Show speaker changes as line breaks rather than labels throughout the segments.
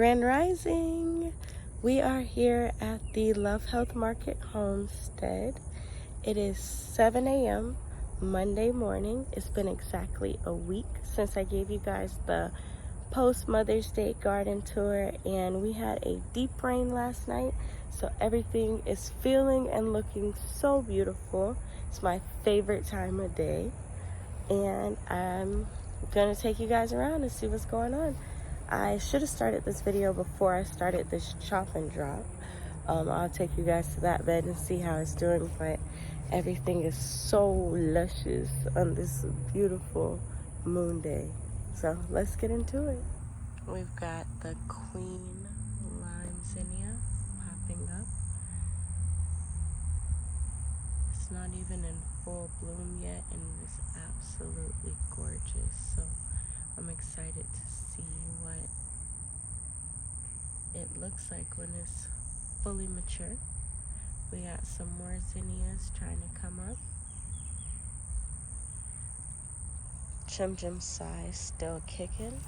Grand Rising. We are here at the Love Health Market Homestead. It is 7 a.m. Monday morning. It's been exactly a week since I gave you guys the post Mother's Day garden tour, and we had a deep rain last night, so everything is feeling and looking so beautiful. It's my favorite time of day, and I'm gonna take you guys around and see what's going on. I should have started this video before I started this chop and drop. I'll take you guys to that bed and see how it's doing, but everything is so luscious on this beautiful moon day. So let's get into it. We've got the Queen Lime Zinnia popping up. It's not even in full bloom yet, and it is absolutely gorgeous. So I'm excited to see what it looks like when it's fully mature. We got some more zinnias trying to come up. Chim Chim Size still kicking.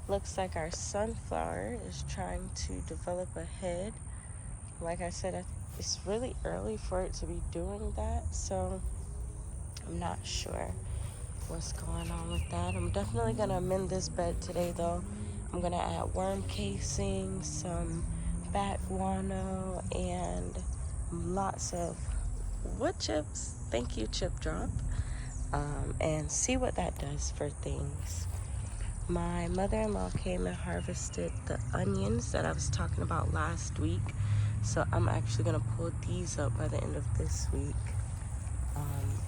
Looks like our sunflower is trying to develop a head. Like I said, it's really early for it to be doing that, so I'm not sure what's going on with that. I'm definitely gonna amend this bed today though. I'm gonna add worm casing, some bat guano, and lots of wood chips. Thank you, Chip Drop. And see what that does for things. My mother-in-law came and harvested the onions that I was talking about last week, so I'm actually gonna pull these up by the end of this week.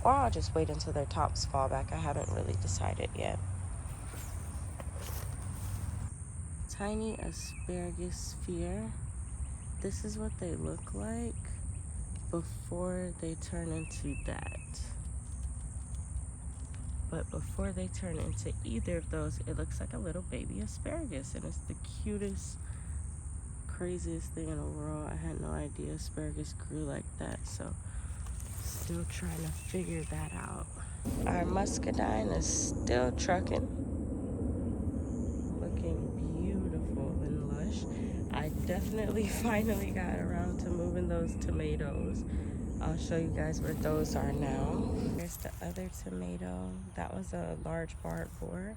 Or I'll just wait until their tops fall back. I haven't really decided yet. Tiny asparagus sphere. This is what they look like before they turn into that. But before they turn into either of those, it looks like a little baby asparagus, and it's the cutest, craziest thing in the world. I had no idea asparagus grew like that, so still trying to figure that out. Our muscadine is still trucking, looking beautiful and lush. I definitely finally got around to moving those tomatoes. I'll show you guys where those are now. Here's the other tomato. That was a large barred borer,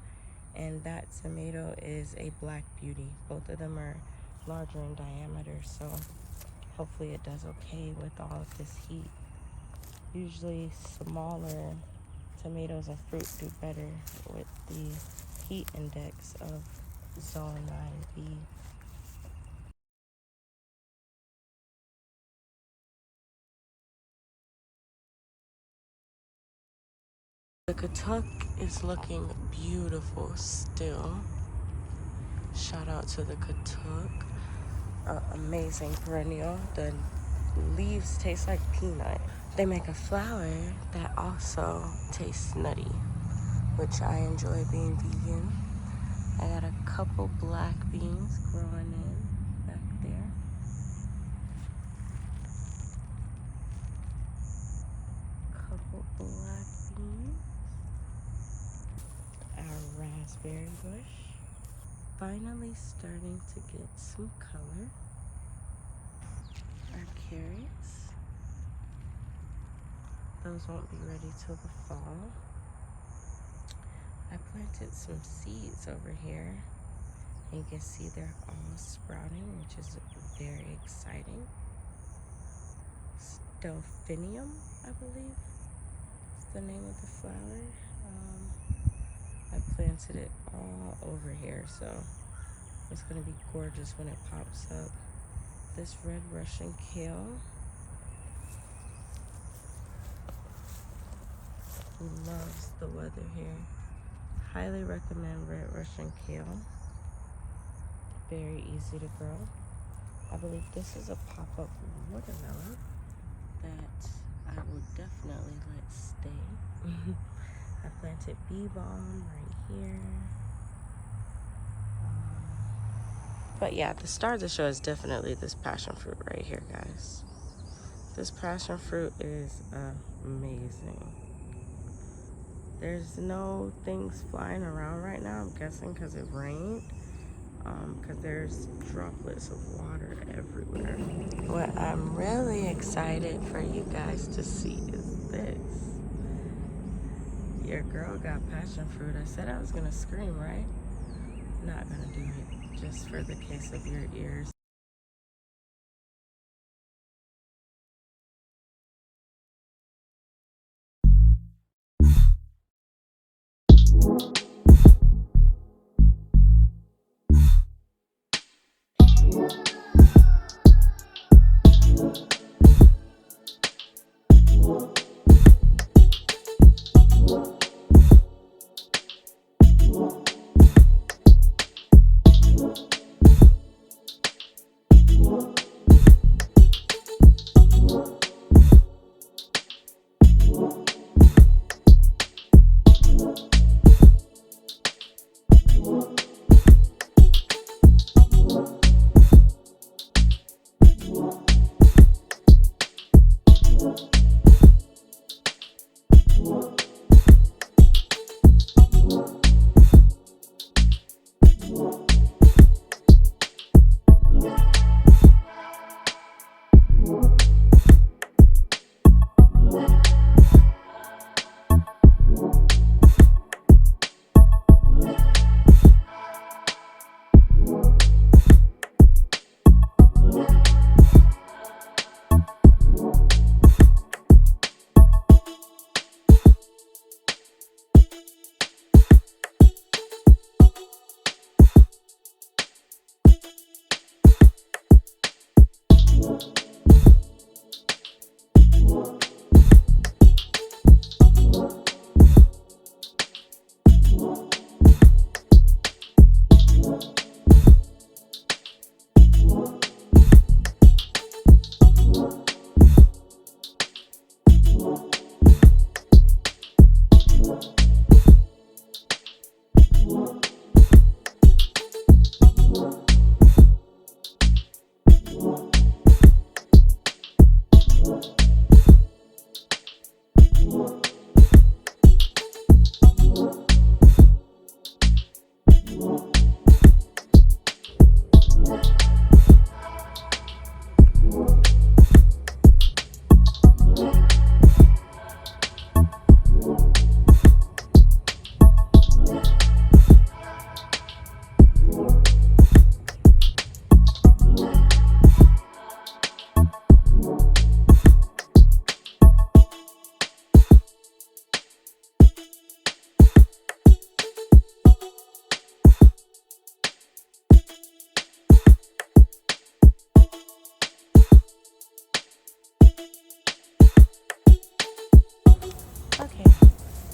and that tomato is a Black Beauty. Both of them are larger in diameter, so hopefully it does okay with all of this heat. Usually smaller tomatoes and fruit do better with the heat index of zone 9B. The katuk is looking beautiful still. Shout out to the katuk. Amazing perennial. The leaves taste like peanut. They make a flower that also tastes nutty, which I enjoy being vegan. I got a couple black beans growing in back there. Couple black beans. Our raspberry bush. Finally starting to get some color. Our carrots. Those won't be ready till the fall. I planted some seeds over here, and you can see they're all sprouting, which is very exciting. Delphinium, I believe, is the name of the flower. I planted it all over here, so it's gonna be gorgeous when it pops up. This red Russian kale. Loves the weather here. Highly recommend red Russian kale. Very easy to grow. I believe this is a pop-up watermelon that I will definitely let stay. I planted bee balm right here. But yeah, the star of the show is definitely this passion fruit right here, guys. This passion fruit is amazing. There's no things flying around right now, I'm guessing because it rained. But it is so beautiful. It looks like a because there's droplets of water everywhere. What I'm really excited for you guys to see is this. Your girl got passion fruit. I said I was gonna scream, right? Not gonna do it, just for the case of your ears.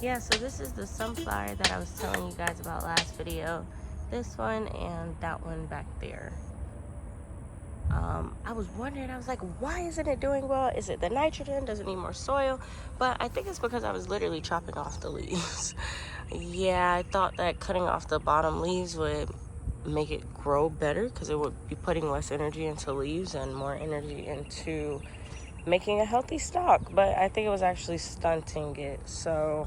Yeah, so this is the sunflower that I was telling you guys about last video. This one and that one back there. I was wondering, I was like, why isn't it doing well? Is it the nitrogen? Does it need more soil? But I think it's because I was literally chopping off the leaves. Yeah, I thought that cutting off the bottom leaves would make it grow better because it would be putting less energy into leaves and more energy into making a healthy stalk. But I think it was actually stunting it. So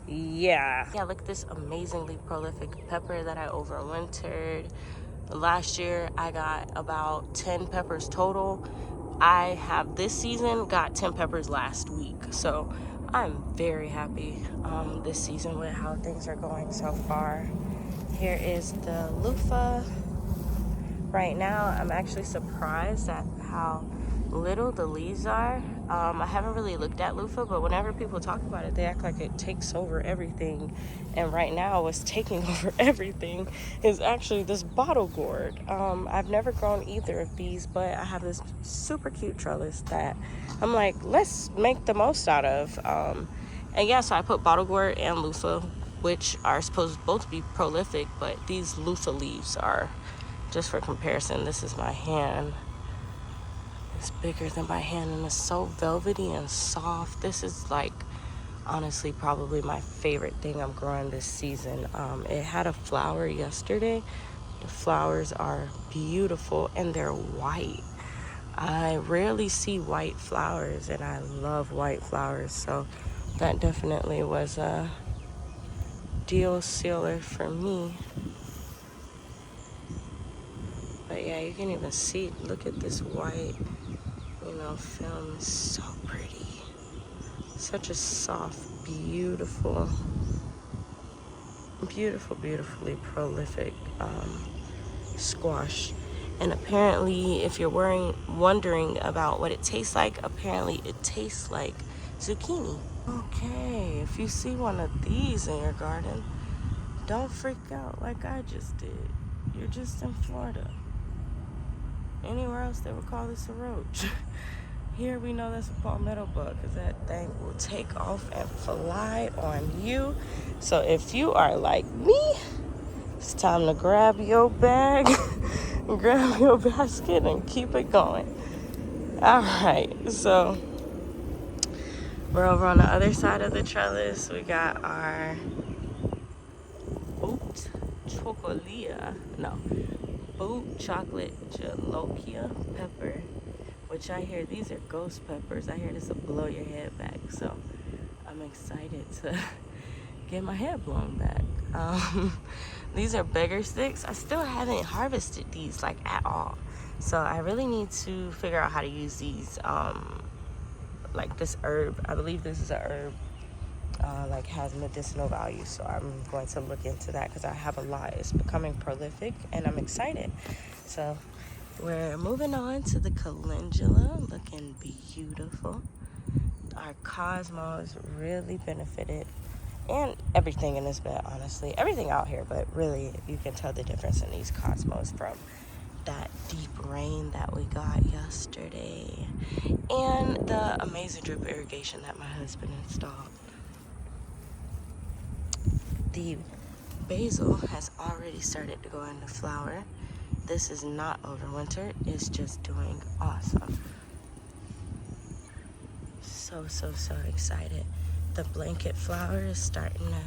yeah, look at this amazingly prolific pepper that I overwintered. Last year I got about 10 peppers total. I have this season got 10 peppers last week, so I'm very happy this season with how things are going so far. Here is the loofah. Right now I'm actually surprised at how little the leaves are. I haven't really looked at loofah, but whenever people talk about it, they act like it takes over everything. And right now what's taking over everything is actually this bottle gourd. I've never grown either of these, but I have this super cute trellis that I'm like, let's make the most out of. And yeah, so I put bottle gourd and loofah, which are supposed to both be prolific, but these loofah leaves are, just for comparison, this is my hand. It's bigger than my hand and it's so velvety and soft. This is like honestly probably my favorite thing I'm growing this season. It had a flower yesterday. The flowers are beautiful and they're white. I rarely see white flowers and I love white flowers, so that definitely was a deal sealer for me. But yeah, you can even see, look at this white, you know, film. Is so pretty. Such a soft, beautiful, beautifully prolific squash. And apparently, if you're wondering about what it tastes like, apparently it tastes like zucchini. Okay, if you see one of these in your garden, don't freak out like I just did. You're just in Florida. Anywhere else they would call this a roach. Here we know that's a palmetto bug, because that thing will take off and fly on you. So if you are like me, it's time to grab your bag, grab your basket, and keep it going. All right, so we're over on the other side of the trellis. We got our boot chocolate jalokia pepper, which I hear these are ghost peppers. I hear this will blow your head back, so I'm excited to get my head blown back. These are beggar sticks. I still haven't harvested these like at all, so I really need to figure out how to use these. Like this herb, I believe this is a herb, like has medicinal value, so I'm going to look into that because I have a lot. It's becoming prolific and I'm excited. So we're moving on to the calendula, looking beautiful. Our cosmos really benefited, and everything in this bed, honestly, everything out here, but really you can tell the difference in these cosmos from that deep rain that we got yesterday and the amazing drip irrigation that my husband installed. The basil has already started to go into flower. This is not overwintered, it's just doing awesome. So excited. The blanket flower is starting to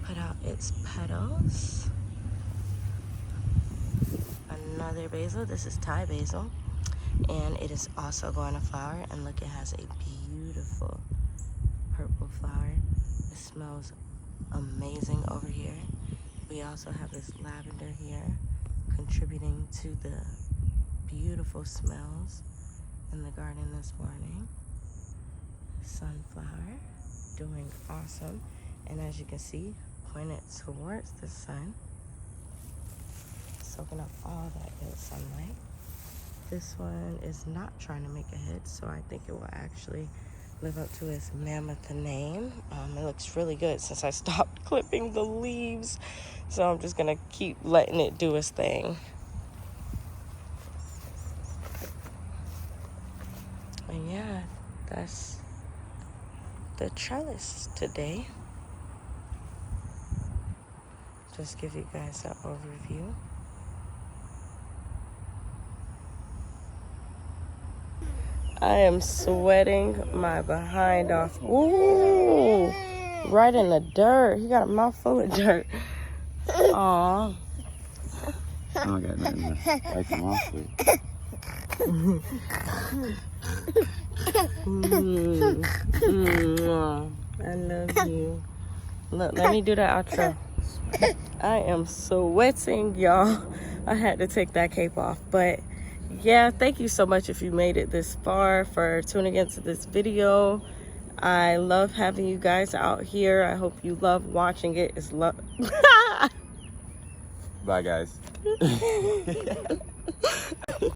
put out its petals. Another basil, this is Thai basil, and it is also going to flower. And look, it has a beautiful purple flower. It smells amazing over here. We also have this lavender here contributing to the beautiful smells in the garden this morning. Sunflower doing awesome, and as you can see, pointed towards the sun, soaking up all that good sunlight. This one is not trying to make a hit, so I think it will actually live up to its mammoth name. It looks really good since I stopped clipping the leaves, so I'm just gonna keep letting it do its thing. And yeah, that's the trellis today. Just give you guys an overview. I am sweating my behind off. Ooh, right in the dirt. He got a mouthful of dirt. Aw.
I don't got nothing to wipe him off with.
I love you. Look, let me do the outro. I am sweating, y'all. I had to take that cape off, but yeah, thank you so much if you made it this far, for tuning into this video. I love having you guys out here. I hope you love watching it. It's love.
Bye, guys.